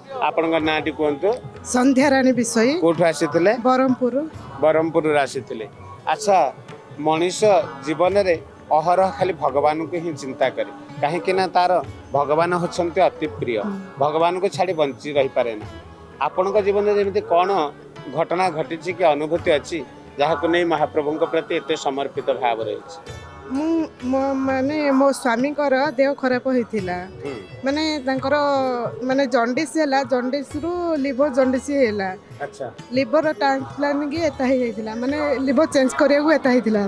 आपन ना टी कहतु संध्या रानी विषय कोठु आसीथिले बरमपुर बरमपुर आसीथिले अच्छा मनीष जीवन रे अहरह खाली भगवान को ही चिंता करे कहीं ना तार भगवान होछन्ते अति प्रिय भगवान को छाड़ी बंची रही पारे ना आपण जीवन में जमी कौन घटना घटी कि अनुभूति अच्छी जहाँ नहीं महाप्रभु प्रति एत समर्पित भाव रही माने मो स्वामी देह खराब होइथिला माने तांकर माने जॉन्डिस हैला जॉन्डिस रु लिवर जॉन्डिस हैला अच्छा लिवर ट्रांसप्लांट की एता ही जाइथिला माने लिवर चेंज करिया को एता हिथिला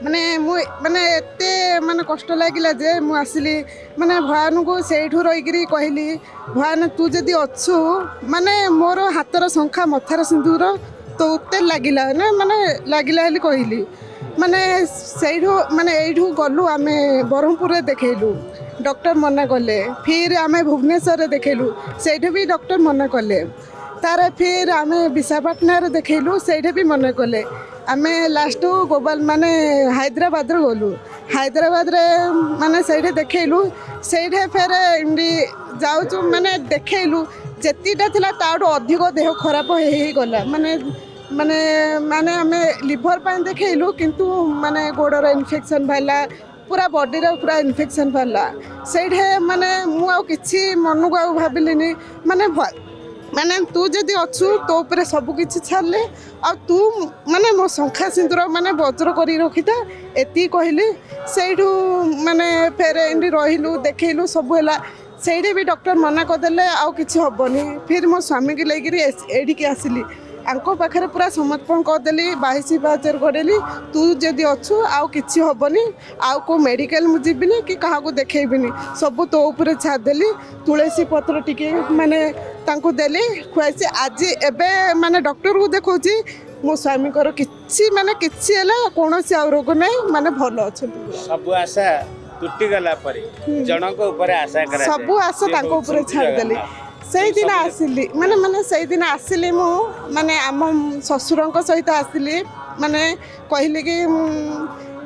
माने मु माने एते माने कष्ट लागिला जे मु आसिली माने भगवान को सेठु रहीकरी कहली भगवान तू जदी अच्छु माने मोर हातर संखा मथार सिंदूर तो उते लागिला ना माने लागिला हली कहली माने सेठु माने एठु गलु आमे बरहमपुर रे देखैलु डॉक्टर मना कले फिर आमे भुवनेश्वर रे देखैलु सेठु भी डॉक्टर मना कले तार फिर आमे विशाखापट्टनम रे देखैलु सेठे भी मना कले आमे लास्ट गोपाल माने हैदराबाद रे गलु हैदराबाद रे माने सेठे देखैलु सेठे फेर इंडी जाउचु माने देखैलु जेतीटा थिला ताडो अधिक देह खराब हे गला माने माने माने आमे लिवर पाइन देखैलु किंतु माने गोडर इन्फेक्शन भाला पूरा बॉडी रे पूरा इन्फेक्शन भाला सेठे माने मु आ किछि मनु को भाबिलिनी माने माने तू जदि अच्छु तो ऊपर सब किछि छाड़ले आ तू माने मो शंखा सिंदूर माने वज्र करी रखिता एती कहली सेठू माने फेर एंडी रहिलु देखैलु सब हैला सेठी भी डॉक्टर मना करदेले आ किछि हबनी फिर मो स्वामी के लेगिरी एडी के आसिली आंको पाखरे पूरा समर्पण करदेली 22 बाजार करेली तू जदि अच्छु आउ किछि हबनी आउ को मेडिकल मु जीबिनी कि काहा को देखेबिनी सब तो ऊपर छाड़देली तुलसी पत्र टिके माने तांको देली खुआसी आज एबे माने डॉक्टर को देखौची मो स्वामी कर किछि माने किछि हैला कोनोसी आ रोग नै माने भलो अछंती सब आशा टूटी गला परे जनक ऊपर आशा करा सब आशा तांको ऊपर छाड़ देली सही दिन आसिली माने माने सही दिन आसिली मु माने आम ससुरंक सहित आसिली माने कहली कि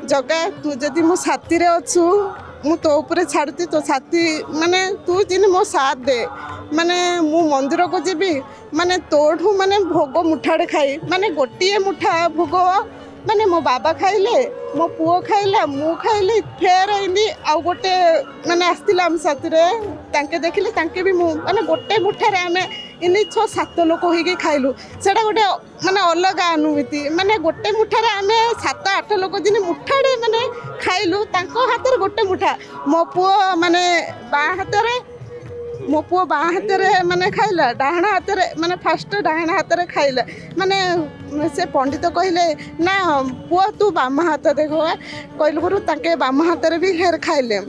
जगा तू जदि मो साथी रे अछु मु तो ऊपर छाड़ती तो साथी माने तू जिन मो साथ दे माने मु मंदिर को जीबी माने तोठू माने भोग मुठाड़े खाई माने गोटिए मुठा भोग माने मो बाबा खाइले मो पुओ खाइला मु खाइली फेर इंदी आ गोटे माने आस्तिला हम साथरे तांके देखिले तांके भी मु माने गोटे मुठारे आमे इनी 6-7 लोक होइके खाइलु सेटा गोटे माने अलग अनुभूति माने गोटे मुठारे आमे 7-8 लोक जिनी मुठाड़े माने खाइलु तांको हातर गोटे मुठा मो पुओ माने बा हातरे मो पुओ बा हातरे माने खाइला डाहण हातरे माने फास्ट डाहण हातरे खाइला माने से पंडित कहले ना पुओ तू बाम हाथ देखो कहलु गुरु ताके बाम हातरे भी हेर खाइले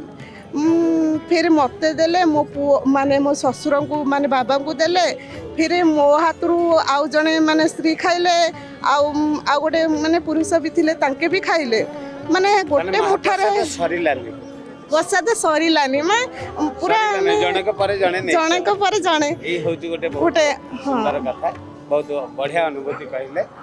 फिर मते देले मो पुओ माने मो ससुर को माने बाबा को देले फिर मो हाथरू आउ जने माने स्त्री खाइले आउ गोटे माने पुरुष भी थिले तांके भी खाइले माने गोटे मुठारे सरीलानी प्रसाद सरीलानी मैं पूरा जनक पर जणे नै जनक पर जणे ए होची गोटे सुंदर कथा बहुत बढ़िया अनुभूति कहले